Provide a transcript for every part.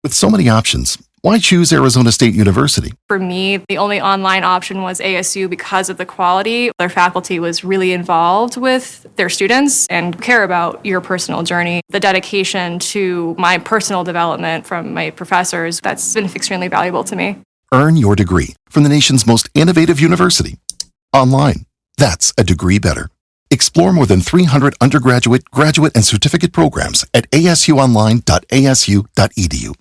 With so many options, why choose Arizona State University? For me, the only online option was ASU because of the quality. Their faculty was really involved with their students and care about your personal journey. The dedication to my personal development from my professors, that's been extremely valuable to me. Earn your degree from the nation's most innovative university. Online. That's a degree better. Explore more than 300 undergraduate, graduate, and certificate programs at asuonline.asu.edu.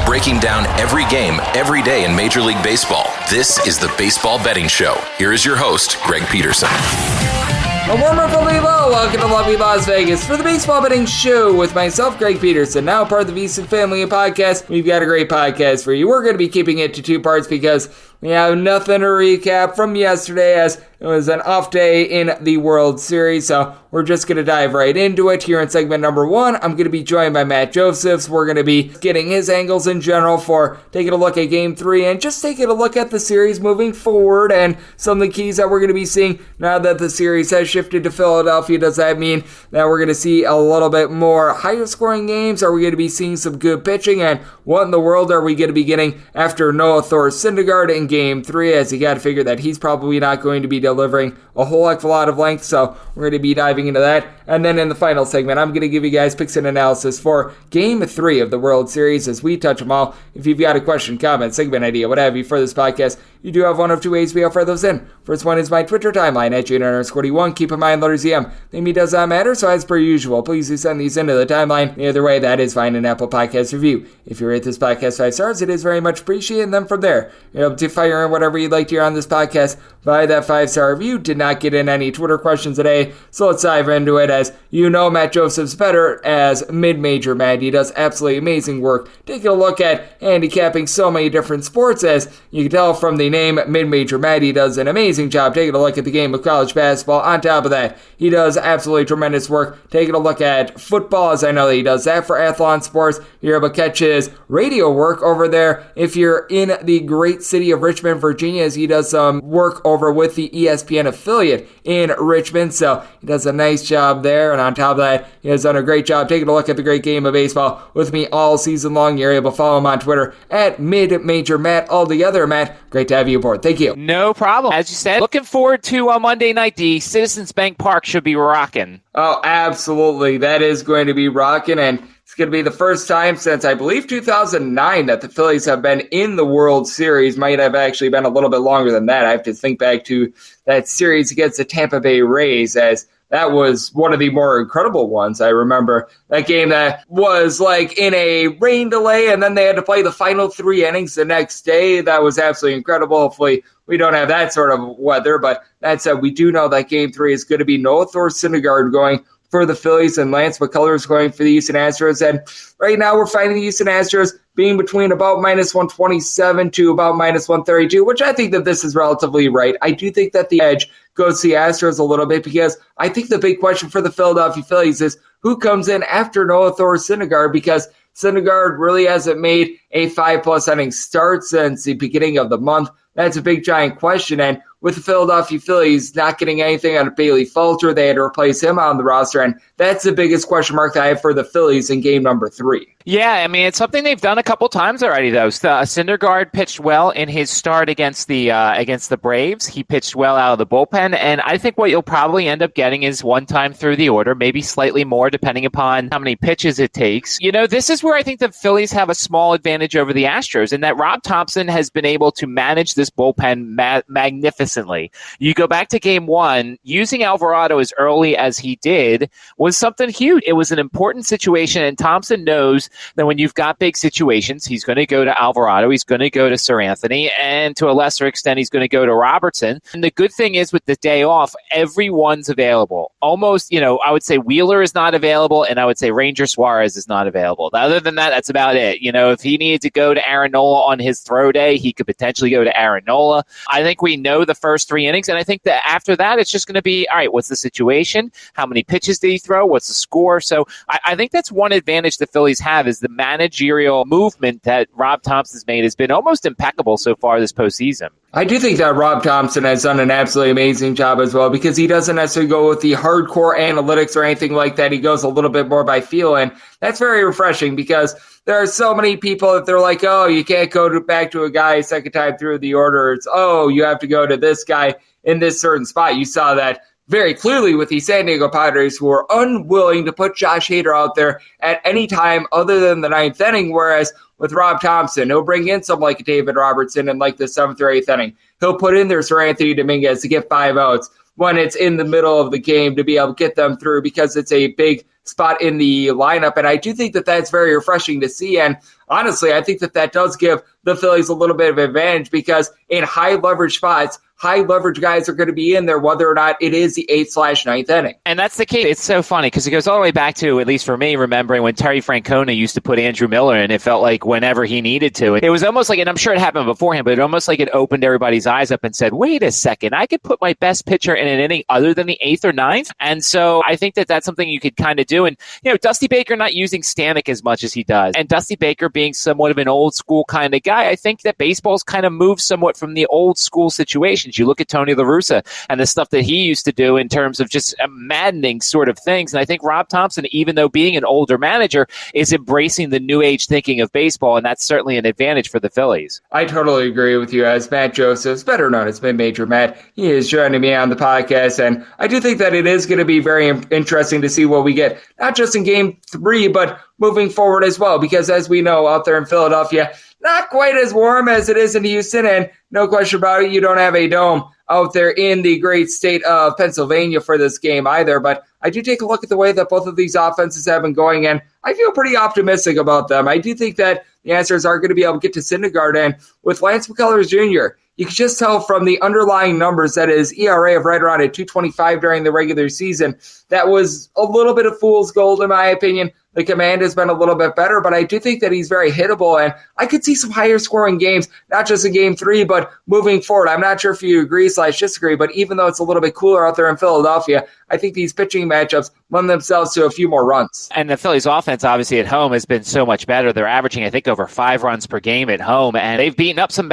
Breaking down every game, every day in Major League Baseball. This is the Baseball Betting Show. Here is your host, Greg Peterson. A warmer hello, welcome to lovely Las Vegas for the Baseball Betting Show with myself, Greg Peterson, now part of the VSiN family of podcasts. We've got a great podcast for you. We're going to be keeping it to two parts because we have nothing to recap from yesterday as it was an off day in the World Series, so we're just going to dive right into it. Here in segment number one, I'm going to be joined by Matt Josephs. We're going to be getting his angles in general for taking a look at Game 3 and just taking a look at the series moving forward and some of the keys that we're going to be seeing now that the series has shifted to Philadelphia. Does that mean that we're going to see a little bit more higher scoring games? Are we going to be seeing some good pitching? And what in the world are we going to be getting after Noah Syndergaard in Game 3, as you got to figure that he's probably not going to be delivering a whole heck of a lot of length, so we're going to be diving into that. And then in the final segment, I'm going to give you guys picks and analysis for Game 3 of the World Series as we touch them all. If you've got a question, comment, segment idea, what have you for this podcast, you do have one of two ways we offer those in. First one is my Twitter timeline at @JN_41. Keep in mind, letters EM. Name me does not matter, so as per usual, please do send these into the timeline. Either way, that is fine an Apple Podcast review. If you rate this podcast 5 stars, it is very much appreciated. And then from there, you're able to fire in whatever you'd like to hear on this podcast via that 5-star review. Did not get in any Twitter questions today, so let's dive into it. As you know, Matt Joseph's better as Mid-Major Matt. He does absolutely amazing work taking a look at handicapping so many different sports. As you can tell from the name Mid-Major Matt, he does an amazing job taking a look at the game of college basketball. On top of that, he does absolutely tremendous work taking a look at football, as I know that he does that for Athlon Sports. You're able to catch his radio work over there if you're in the great city of Richmond, Virginia, as he does some work over with the ESPN affiliate in Richmond. So he does a nice job there, and on top of that, he has done a great job taking a look at the great game of baseball with me all season long. You're able to follow him on Twitter at Mid-Major Matt. All together, Matt, great to have you aboard. Thank you. No problem. As you said, looking forward to Monday night. The Citizens Bank Park should be rocking. Oh, absolutely. That is going to be rocking, and it's going to be the first time since, I believe, 2009 that the Phillies have been in the World Series. Might have actually been a little bit longer than that. I have to think back to that series against the Tampa Bay Rays, as that was one of the more incredible ones. I remember that game that was like in a rain delay, and then they had to play the final 3 innings the next day. That was absolutely incredible. Hopefully we don't have that sort of weather, but that said, we do know that Game 3 is going to be Noah Syndergaard going for the Phillies and Lance McCullers going for the Houston Astros. And right now we're finding the Houston Astros being between about -127 to about -132, which I think that this is relatively right. I do think that the edge goes to the Astros a little bit because I think the big question for the Philadelphia Phillies is who comes in after Noah Syndergaard, because Syndergaard really hasn't made a 5+ inning start since the beginning of the month. That's a big giant question, and with the Philadelphia Phillies not getting anything out of Bailey Falter, they had to replace him on the roster, and that's the biggest question mark that I have for the Phillies in game number 3. Yeah, I mean, it's something they've done a couple times already, though. Syndergaard pitched well in his start against the Braves. He pitched well out of the bullpen, and I think what you'll probably end up getting is one time through the order, maybe slightly more, depending upon how many pitches it takes. You know, this is where I think the Phillies have a small advantage over the Astros, in that Rob Thompson has been able to manage this bullpen magnificently. You go back to Game 1, using Alvarado as early as he did was something huge. It was an important situation, and Thompson knows that when you've got big situations, he's going to go to Alvarado, he's going to go to Sir Anthony, and to a lesser extent, he's going to go to Robertson. And the good thing is, with the day off, everyone's available. Almost, I would say Wheeler is not available, and I would say Ranger Suarez is not available. Other than that, that's about it. If he needed to go to Aaron Nola on his throw day, he could potentially go to Aaron Nola. I think we know the first 3 innings, and I think that after that, it's just going to be, all right, what's the situation? How many pitches did he throw? What's the score? So I think that's one advantage the Phillies have, is the managerial movement that Rob Thompson's made has been almost impeccable so far this postseason. I do think that Rob Thompson has done an absolutely amazing job as well, because he doesn't necessarily go with the hardcore analytics or anything like that. He goes a little bit more by feel, and that's very refreshing, because there are so many people that they're like, oh, you can't go back to a guy second time through the order. It's, oh, you have to go to this guy in this certain spot. You saw that very clearly with the San Diego Padres, who were unwilling to put Josh Hader out there at any time other than the ninth inning, whereas with Rob Thompson, he'll bring in someone like David Robertson in like the seventh or eighth inning. He'll put in there Sir Anthony Dominguez to get 5 outs when it's in the middle of the game to be able to get them through, because it's a big spot in the lineup. And I do think that that's very refreshing to see. And honestly, I think that that does give the Phillies a little bit of advantage, because in high leverage spots, high leverage guys are going to be in there whether or not it is the 8/9th inning. And that's the key. It's so funny because it goes all the way back to, at least for me, remembering when Terry Francona used to put Andrew Miller in. It felt like whenever he needed to. It was almost like, and I'm sure it happened beforehand, but it almost like it opened everybody's eyes up and said, wait a second, I could put my best pitcher in an inning other than the 8th or 9th. And so I think that that's something you could kind of do. And, Dusty Baker not using Stanek as much as he does, and Dusty Baker being somewhat of an old school kind of guy, I think that baseball's kind of moved somewhat from the old school situations. You look at Tony La Russa and the stuff that he used to do in terms of just maddening sort of things. And I think Rob Thompson, even though being an older manager, is embracing the new age thinking of baseball, and that's certainly an advantage for the Phillies. I totally agree with you. As Matt Josephs, better known as Major Matt, he is joining me on the podcast, and I do think that it is going to be very interesting to see what we get, not just in Game 3, but moving forward as well, because as we know, out there in Philadelphia, not quite as warm as it is in Houston, and no question about it, you don't have a dome out there in the great state of Pennsylvania for this game either. But I do take a look at the way that both of these offenses have been going, and I feel pretty optimistic about them. I do think that the Astros are going to be able to get to Syndergaard, and with Lance McCullers Jr., you can just tell from the underlying numbers that his ERA of right around at 2.25 during the regular season, that was a little bit of fool's gold in my opinion. The command has been a little bit better, but I do think that he's very hittable, and I could see some higher scoring games, not just in Game 3, but moving forward. I'm not sure if you agree/disagree, but even though it's a little bit cooler out there in Philadelphia, I think these pitching matchups lend themselves to a few more runs. And the Phillies offense, obviously, at home has been so much better. They're averaging, I think, over 5 runs per game at home, and they've beaten up some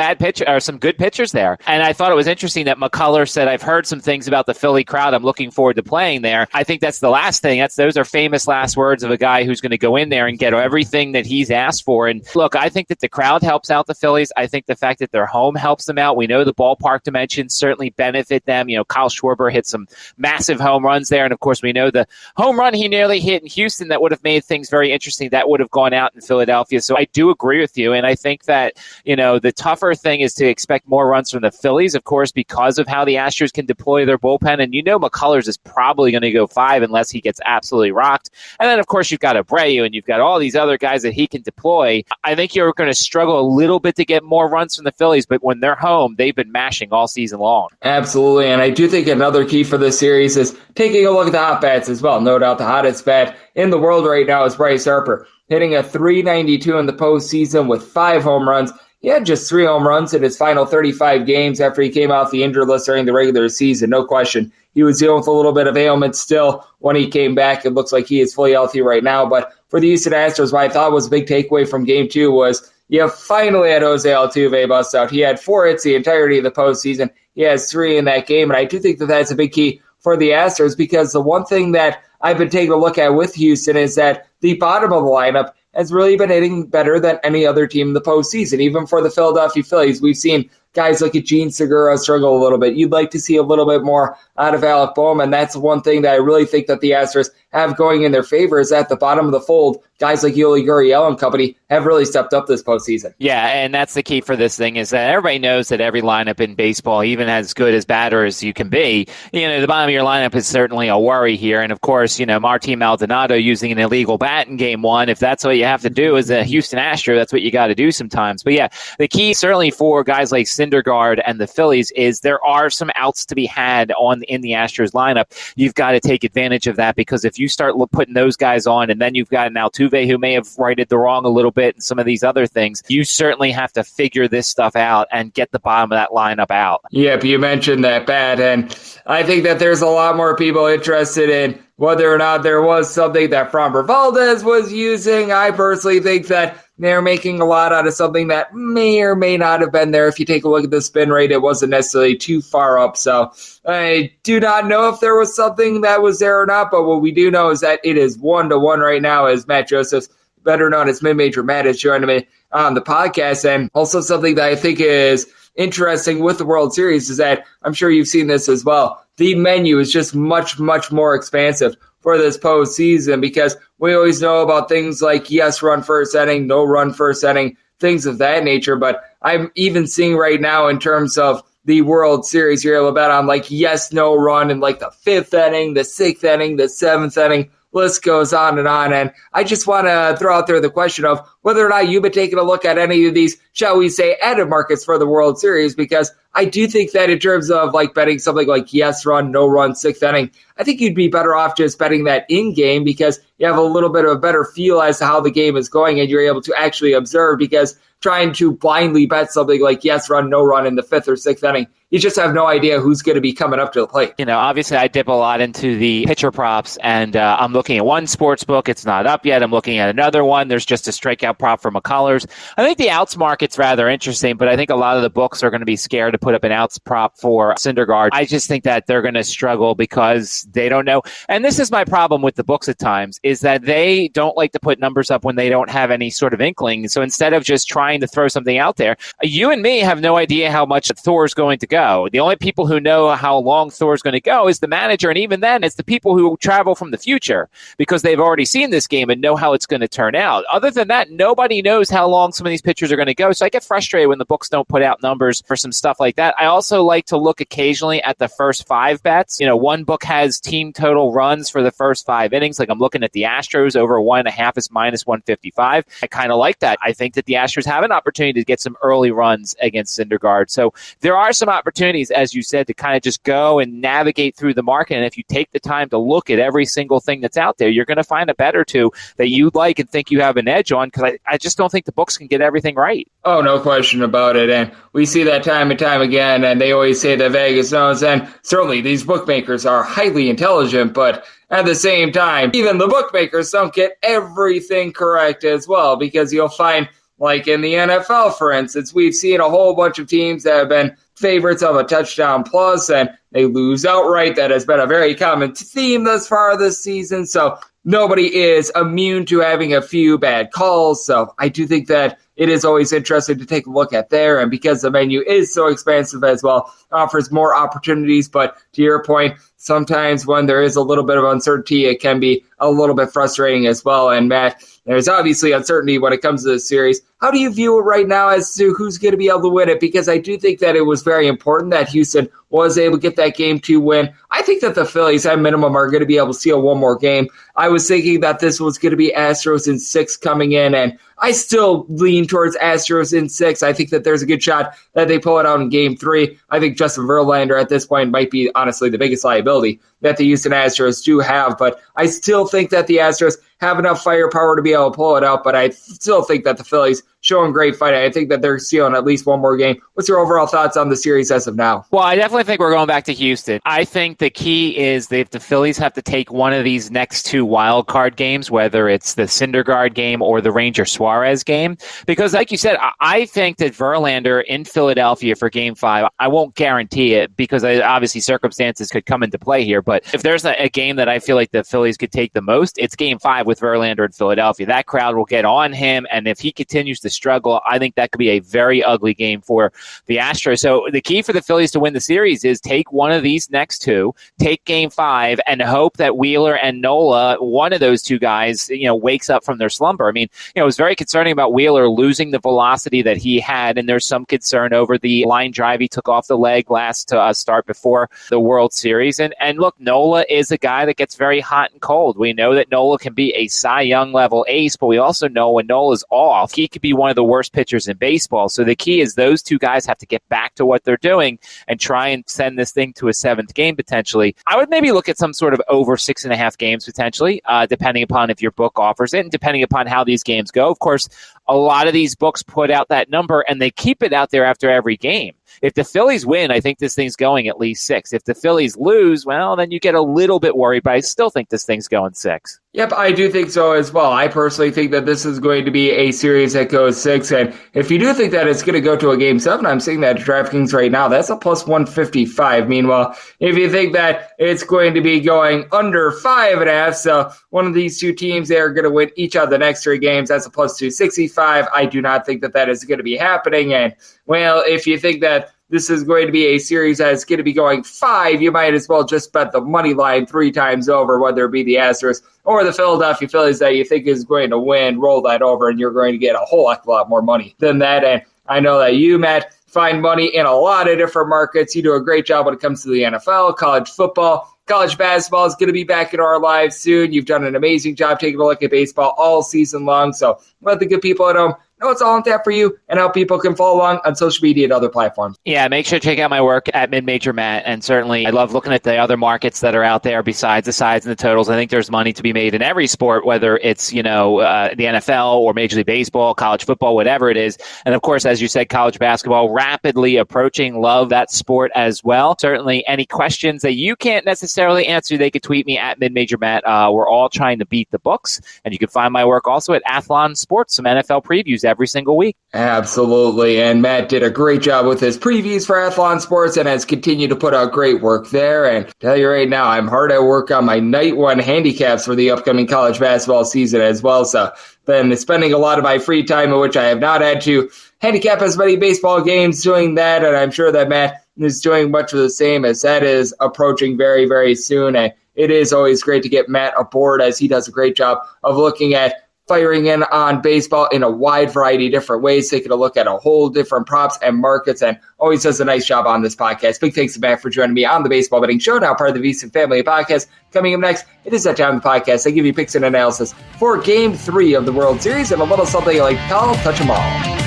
some good pitchers there. And I thought it was interesting that McCullers said, I've heard some things about the Philly crowd. I'm looking forward to playing there. I think that's the last thing. Those are famous last words of a guy who's going to go in there and get everything that he's asked for. And look, I think that the crowd helps out the Phillies. I think the fact that they're home helps them out. We know the ballpark dimensions certainly benefit them. Kyle Schwarber hit some massive home runs there. And of course, we know the home run he nearly hit in Houston that would have made things very interesting. That would have gone out in Philadelphia. So I do agree with you. And I think that, the tougher thing is to expect more runs from the Phillies, of course, because of how the Astros can deploy their bullpen. And McCullers is probably going to go 5 unless he gets absolutely rocked. And then, of course, you've got Abreu and you've got all these other guys that he can deploy. I think you're going to struggle a little bit to get more runs from the Phillies, but when they're home, they've been mashing all season long. Absolutely, and I do think another key for this series is taking a look at the hot bats as well. No doubt the hottest bat in the world right now is Bryce Harper, hitting a .392 in the postseason with 5 home runs. He had just 3 home runs in his final 35 games after he came off the injured list during the regular season. No question. He was dealing with a little bit of ailment still when he came back. It looks like he is fully healthy right now. But for the Houston Astros, what I thought was a big takeaway from Game 2 was you finally had Jose Altuve bust out. He had 4 hits the entirety of the postseason. He has 3 in that game. And I do think that that's a big key for the Astros, because the one thing that I've been taking a look at with Houston is that the bottom of the lineup has really been hitting better than any other team in the postseason. Even for the Philadelphia Phillies, we've seen guys like Gene Segura struggle a little bit. You'd like to see a little bit more out of Alec Bowman. That's one thing that I really think that the Astros have going in their favor, is at the bottom of the fold, guys like Yuli Gurriel and company have really stepped up this postseason. Yeah, and that's the key for this thing, is that everybody knows that every lineup in baseball, even as good as batter as you can be, the bottom of your lineup is certainly a worry here. And of course, Martin Maldonado using an illegal bat in Game 1, if that's what you have to do as a Houston Astro, that's what you got to do sometimes. But yeah, the key certainly for guys like Syndergaard and the Phillies is there are some outs to be had in the Astros lineup. You've got to take advantage of that, because if you start putting those guys on, and then you've got an Altuve who may have righted the wrong a little bit and some of these other things, you certainly have to figure this stuff out and get the bottom of that lineup out. Yep, you mentioned that bat, and I think that there's a lot more people interested in whether or not there was something that Framber Valdez was using. I personally think that they're making a lot out of something that may or may not have been there. If you take a look at the spin rate, it wasn't necessarily too far up. So I do not know if there was something that was there or not, but what we do know is that it is 1-1 right now, as Matt Josephs, better known as Mid-Major Matt, is joining me on the podcast. And also something that I think is interesting with the World Series is that I'm sure you've seen this as well. The menu is just much, much more expansive for this postseason, because we always know about things like yes run first inning, no run first inning, things of that nature. But I'm even seeing right now in terms of the World Series, you're able to bet on like yes, no run in like the 5th inning, the 6th inning, the 7th inning. List goes on. And I just want to throw out there the question of whether or not you've been taking a look at any of these, shall we say, added markets for the World Series, because I do think that in terms of like betting something like yes run, no run, 6th inning, I think you'd be better off just betting that in game, because you have a little bit of a better feel as to how the game is going and you're able to actually observe, because trying to blindly bet something like yes run, no run in the 5th or 6th inning, you just have no idea who's going to be coming up to the plate. Obviously I dip a lot into the pitcher props, and I'm looking at one sports book. It's not up yet. I'm looking at another one. There's just a strikeout prop for McCullers. I think the outs market's rather interesting, but I think a lot of the books are going to be scared to put up an outs prop for Syndergaard. I just think that they're going to struggle because they don't know. And this is my problem with the books at times, is that they don't like to put numbers up when they don't have any sort of inkling. So instead of just trying to throw something out there, you and me have no idea how much Thor's going to go. The only people who know how long Thor's going to go is the manager, and even then, it's the people who travel from the future, because they've already seen this game and know how it's going to turn out. Other than that, nobody knows how long some of these pitchers are going to go, so I get frustrated when the books don't put out numbers for some stuff like that. I also like to look occasionally at the first 5 bets. One book has team total runs for the first 5 innings, like I'm looking at the Astros over 1.5 is minus 155. I kind of like that. I think that the Astros have an opportunity to get some early runs against Syndergaard, so there are some opportunities, as you said, to kind of just go and navigate through the market. And if you take the time to look at every single thing that's out there, you're going to find a bet or two that you like and think you have an edge on, because I just don't think the books can get everything right. Oh, no question about it. And we see that time and time again, and they always say that Vegas knows. And certainly these bookmakers are highly intelligent, but at the same time, even the bookmakers don't get everything correct as well, because you'll find, like in the NFL, for instance, we've seen a whole bunch of teams that have been favorites of a touchdown plus, and they lose outright. That has been a very common theme thus far this season. So nobody is immune to having a few bad calls. So I do think that it is always interesting to take a look at there. And because the menu is so expansive as well, offers more opportunities. But to your point, sometimes when there is a little bit of uncertainty, it can be a little bit frustrating as well. And Matt, there's obviously uncertainty when it comes to this series. How do you view it right now as to who's going to be able to win it? Because I do think that it was very important that Houston was able to get that Game 2 win. I think that the Phillies, at minimum, are going to be able to steal one more game. I was thinking that this was going to be Astros in 6 coming in, and I still lean towards Astros in 6. I think that there's a good shot that they pull it out in Game 3. I think Justin Verlander at this point might be, honestly, the biggest liability that the Houston Astros do have, but I still think that the Astros have enough firepower to be able to pull it out, but I still think that the Phillies showing great fight. I think that they're stealing at least one more game. What's your overall thoughts on the series as of now? Well, I definitely think we're going back to Houston. I think the key is that if the Phillies have to take one of these next 2 wild card games, whether it's the Syndergaard game or the Ranger-Suarez game, because like you said, I think that Verlander in Philadelphia for Game 5, I won't guarantee it because obviously circumstances could come into play here, but if there's a game that I feel like the Phillies could take the most, it's Game 5 with Verlander in Philadelphia. That crowd will get on him, and if he continues to struggle, I think that could be a very ugly game for the Astros. So the key for the Phillies to win the series is take one of these next 2, take Game 5, and hope that Wheeler and Nola, one of those 2 guys, wakes up from their slumber. I mean, it was very concerning about Wheeler losing the velocity that he had, and there's some concern over the line drive he took off the leg last start before the World Series. And look, Nola is a guy that gets very hot and cold. We know that Nola can be a Cy Young level ace, but we also know when Nola's off, he could be one of the worst pitchers in baseball. So the key is those 2 guys have to get back to what they're doing and try and send this thing to a 7th game potentially. I would maybe look at some sort of over 6.5 games potentially, depending upon if your book offers it and depending upon how these games go. Of course, a lot of these books put out that number and they keep it out there after every game. If the Phillies win, I think this thing's going at least 6. If the Phillies lose, well, then you get a little bit worried, but I still think this thing's going 6. Yep, I do think so as well. I personally think that this is going to be a series that goes 6. And if you do think that it's going to go to a game 7, I'm seeing that at DraftKings right now. That's a plus 155. Meanwhile, if you think that it's going to be going under 5.5, so one of these two teams, they are going to win each of the next 3 games, that's a plus 265. I do not think that that is going to be happening. And, well, if you think that this is going to be a series that's going to be going 5, you might as well just bet the money line 3 times over, whether it be the Astros or the Philadelphia Phillies that you think is going to win. Roll that over, and you're going to get a whole heck of a lot more money than that. And I know that you, Matt, find money in a lot of different markets. You do a great job when it comes to the NFL, college football. College basketball is going to be back in our lives soon. You've done an amazing job taking a look at baseball all season long. So let the good people at home know it's all on tap for you and how people can follow along on social media and other platforms. Yeah, make sure to check out my work at Mid-Major Matt. And certainly I love looking at the other markets that are out there besides the sides and the totals. I think there's money to be made in every sport, whether it's, the NFL or Major League Baseball, college football, whatever it is. And of course, as you said, college basketball rapidly approaching. Love that sport as well. Certainly any questions that you can't necessarily answer, they could tweet me at Mid-Major Matt. We're all trying to beat the books. And you can find my work also at Athlon Sports, some NFL previews every single week. Absolutely. And Matt did a great job with his previews for Athlon Sports and has continued to put out great work there. And tell you right now, I'm hard at work on my night 1 handicaps for the upcoming college basketball season as well. So been spending a lot of my free time in which I have not had to handicap as many baseball games doing that. And I'm sure that Matt is doing much of the same, as that is approaching very, very soon. And it is always great to get Matt aboard, as he does a great job of looking at firing in on baseball in a wide variety of different ways, taking a look at a whole different props and markets, and always does a nice job on this podcast. Big thanks to Matt for joining me on the Baseball Betting Show, now part of the VSiN Family Podcast. Coming up next, it is that time of the podcast. I give you picks and analysis for Game 3 of the World Series and a little something I like to call Touch 'em All.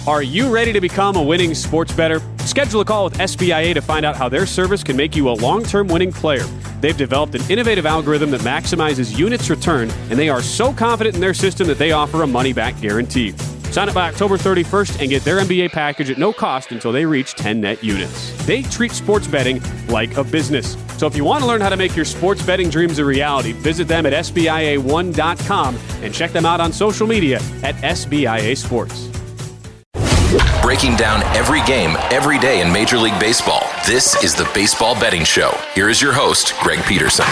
Are you ready to become a winning sports bettor? Schedule a call with SBIA to find out how their service can make you a long-term winning player. They've developed an innovative algorithm that maximizes units returned, and they are so confident in their system that they offer a money-back guarantee. Sign up by October 31st and get their MBA package at no cost until they reach 10 net units. They treat sports betting like a business. So if you want to learn how to make your sports betting dreams a reality, visit them at SBIA1.com and check them out on social media at SBIA Sports. Breaking down every game, every day in Major League Baseball. This is the Baseball Betting Show. Here is your host, Greg Peterson.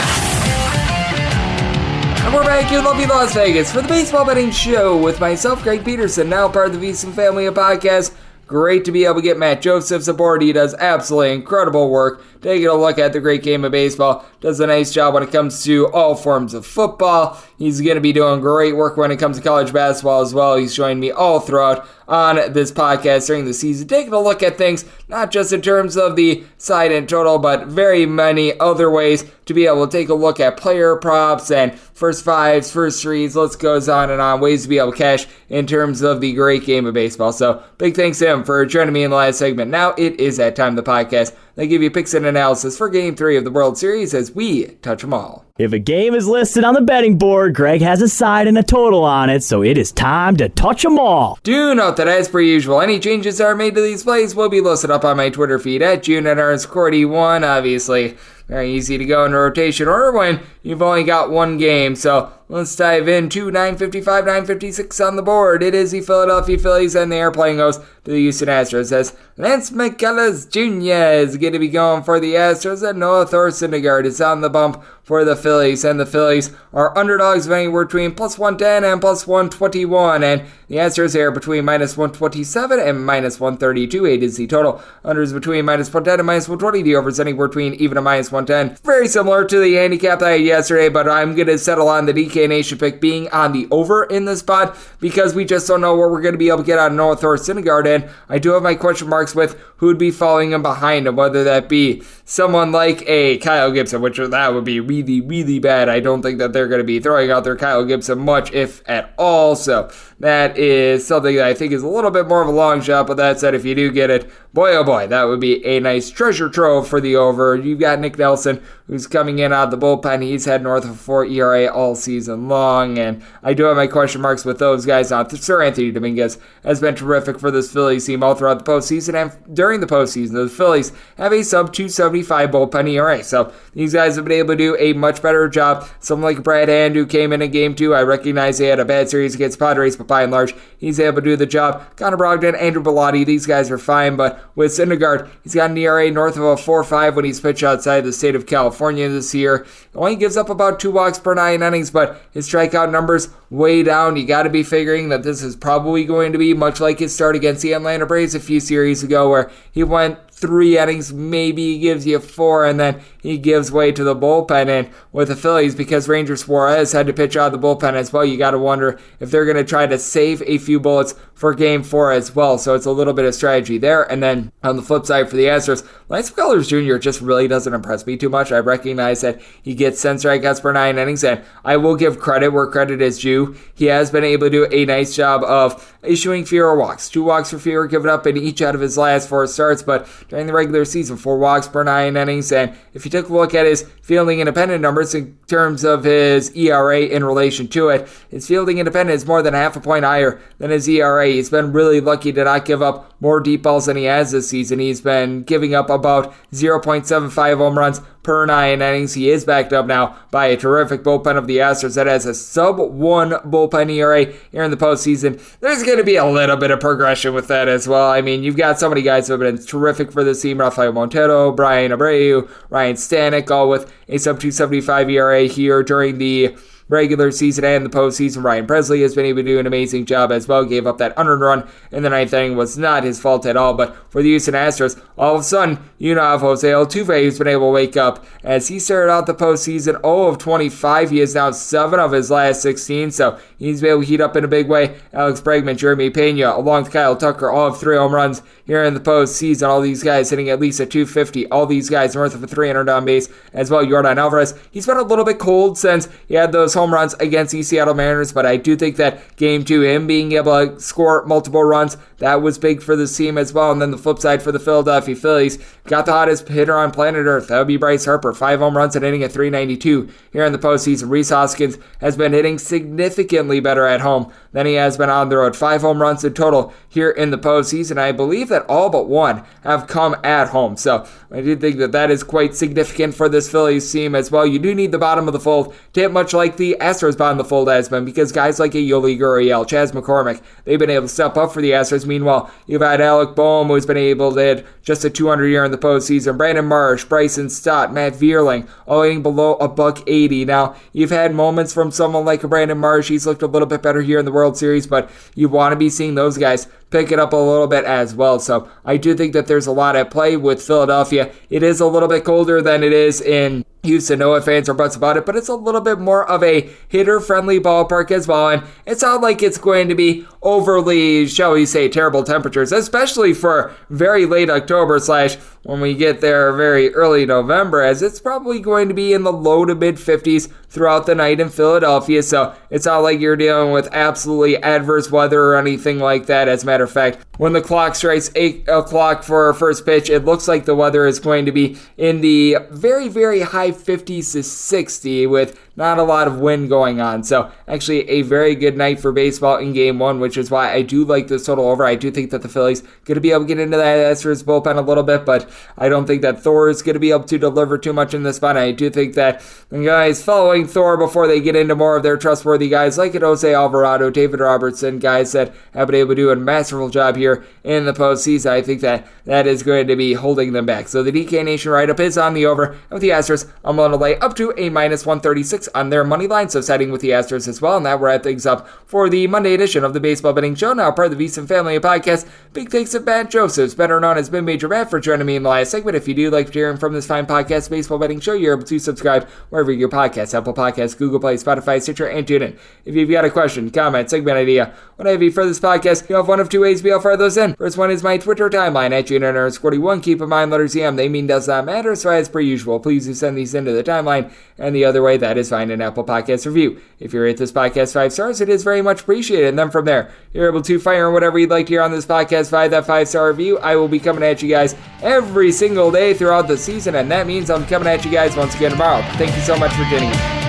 And we're back in lovely Las Vegas for the Baseball Betting Show with myself, Greg Peterson, now part of the VSiN Family Podcast. Great to be able to get Matt Josephs aboard. He does absolutely incredible work taking a look at the great game of baseball. Does a nice job when it comes to all forms of football. He's going to be doing great work when it comes to college basketball as well. He's joined me all throughout on this podcast during the season, taking a look at things, not just in terms of the side and total, but very many other ways to be able to take a look at player props and first fives, first threes, list goes on and on, ways to be able to cash in terms of the great game of baseball. So big thanks to him for joining me in the last segment. Now it is that time of the podcast. They give you picks and analysis for Game 3 of the World Series as we touch them all. If a game is listed on the betting board, Greg has a side and a total on it, so it is time to touch them all. Do note that, as per usual, any changes that are made to these plays will be listed up on my Twitter feed at JuneNR1. Obviously, very easy to go in rotation order when you've only got one game. So let's dive into 9:55, 9:56 on the board. It is the Philadelphia Phillies, and they are playing host to the Houston Astros, as Lance McCullers Jr. is going to be going for the Astros, and Noah Syndergaard is on the bump for the Phillies, and the Phillies are underdogs of anywhere between plus 110 and plus 121, and the Astros are between minus 127 and minus 132. 8 is the total. Unders between minus 110 and minus 120. The overs anywhere between even a minus 110. Very similar to the handicap that I had yesterday, but I'm going to settle on the DK Nation pick being on the over in this spot because we just don't know what we're going to be able to get out of Noah Syndergaard, and I do have my question marks with who would be following him behind him, whether that be someone like a Kyle Gibson, which that would be really, really bad. I don't think that they're going to be throwing out their Kyle Gibson much, if at all. So that is something that I think is a little bit more of a long shot. But that said, if you do get it, boy, oh boy, that would be a nice treasure trove for the over. You've got Nick Nelson, who's coming in out of the bullpen. He's had north of a 4 ERA all season long, and I do have my question marks with those guys. Now, Sir Anthony Dominguez has been terrific for this Phillies team all throughout the postseason, and during the postseason, the Phillies have a sub-275 bullpen ERA, so these guys have been able to do a much better job. Someone like Brad Hand, who came in Game 2, I recognize they had a bad series against Padres, but by and large, he's able to do the job. Connor Brogdon, Andrew Bellotti, these guys are fine, but with Syndergaard, he's got an ERA north of a 4.5 when he's pitched outside the state of California this year. He only gives up about 2 walks per 9 innings, but his strikeout numbers way down. You got to be figuring that this is probably going to be much like his start against the Atlanta Braves a few series ago, where he went 3 innings, maybe he gives you 4, and then he gives way to the bullpen. And with the Phillies, because Ranger Suarez had to pitch out of the bullpen as well, you got to wonder if they're going to try to save a few bullets for Game 4 as well. So it's a little bit of strategy there. And then on the flip side for the Astros, Lance McCullers Jr. just really doesn't impress me too much. I recognize that he gets 10 strikeouts per 9 innings, and I will give credit where credit is due. He has been able to do a nice job of issuing fewer walks. 2 walks for fewer given up in each out of his last 4 starts, but during the regular season, 4 walks per 9 innings. And if you took a look at his fielding independent numbers in terms of his ERA in relation to it, his fielding independent is more than half a point higher than his ERA. He's been really lucky to not give up more deep balls than he has this season. He's been giving up about 0.75 home runs per 9 innings. He is backed up now by a terrific bullpen of the Astros that has a sub-1 bullpen ERA here in the postseason. There's going to be a little bit of progression with that as well. I mean, you've got so many guys who have been terrific for this team. Rafael Montero, Brian Abreu, Ryan Stanek, all with a sub-275 ERA here during the regular season and the postseason. Ryan Presley has been able to do an amazing job as well. Gave up that unearned run in the 9th inning. Was not his fault at all. But for the Houston Astros, all of a sudden, you now have Jose Altuve, who's been able to wake up as he started out the postseason 0 of 25. He is now 7 of his last 16. So he's been able to heat up in a big way. Alex Bregman, Jeremy Pena, along with Kyle Tucker, all have 3 home runs here in the postseason. All these guys hitting at least a 250. All these guys north of a 300 on base as well. Yordan Alvarez, he's been a little bit cold since he had those home runs against the Seattle Mariners, but I do think that Game 2, him being able to score multiple runs, that was big for this team as well. And then the flip side for the Philadelphia Phillies, got the hottest hitter on planet Earth. That would be Bryce Harper. 5 home runs and hitting at .392 here in the postseason. Rhys Hoskins has been hitting significantly better at home than he has been on the road. 5 home runs in total here in the postseason. I believe that all but 1 have come at home. So I do think that that is quite significant for this Phillies team as well. You do need the bottom of the fold to hit much like the Astros bottom of the fold has been, because guys like a Yoli Gurriel, Chas McCormick, they've been able to step up for the Astros. Meanwhile, you've had Alec Boehm, who's been able to hit just a 200 year in the postseason. Brandon Marsh, Bryson Stott, Matt Vierling, all hitting below a $180. Now, you've had moments from someone like a Brandon Marsh. He's looked a little bit better here in the World Series, but you want to be seeing those guys pick it up a little bit as well. So I do think that there's a lot at play with Philadelphia. It is a little bit colder than it is in Houston, no fans or buts about it, but it's a little bit more of a hitter-friendly ballpark as well, and it's not like it's going to be overly, shall we say, terrible temperatures, especially for very late October / when we get there very early November, as it's probably going to be in the low to mid 50s throughout the night in Philadelphia. So it's not like you're dealing with absolutely adverse weather or anything like that. As a matter of fact, when the clock strikes 8 o'clock for our first pitch, it looks like the weather is going to be in the very, very high 50s to 60 with not a lot of wind going on. So actually a very good night for baseball in Game 1, which is why I do like this total over. I do think that the Phillies going to be able to get into that Astros bullpen a little bit, but I don't think that Thor is going to be able to deliver too much in this spot. I do think that the guys following Thor before they get into more of their trustworthy guys like Jose Alvarado, David Robertson, guys that have been able to do a masterful job here in the postseason, I think that that is going to be holding them back. So the DK Nation write-up is on the over. And with the Astros, I'm going to lay up to a minus 136 on their money line, so setting with the Astros as well. And that wraps things up for the Monday edition of the Baseball Betting Show, now part of the VSiN Family Podcast. Big thanks to Matt Josephs, better known as Ben Major Matt, for joining me in the last segment. If you do like hearing from this fine podcast, Baseball Betting Show, you're able to subscribe wherever you get your podcasts, Apple Podcasts, Google Play, Spotify, Stitcher, and TuneIn. If you've got a question, comment, segment idea, what have you for this podcast, you have one of 2 two ways to be able to fire those in. First one is my Twitter timeline at June_41. Keep in mind, letters EM, they mean does not matter, so as per usual, please do send these into the timeline. And the other way, that is find an Apple Podcast review. If you rate this podcast 5 stars, it is very much appreciated. And then from there, you're able to fire in whatever you'd like to hear on this podcast via that 5-star review. I will be coming at you guys every single day throughout the season, and that means I'm coming at you guys once again tomorrow. Thank you so much for tuning in.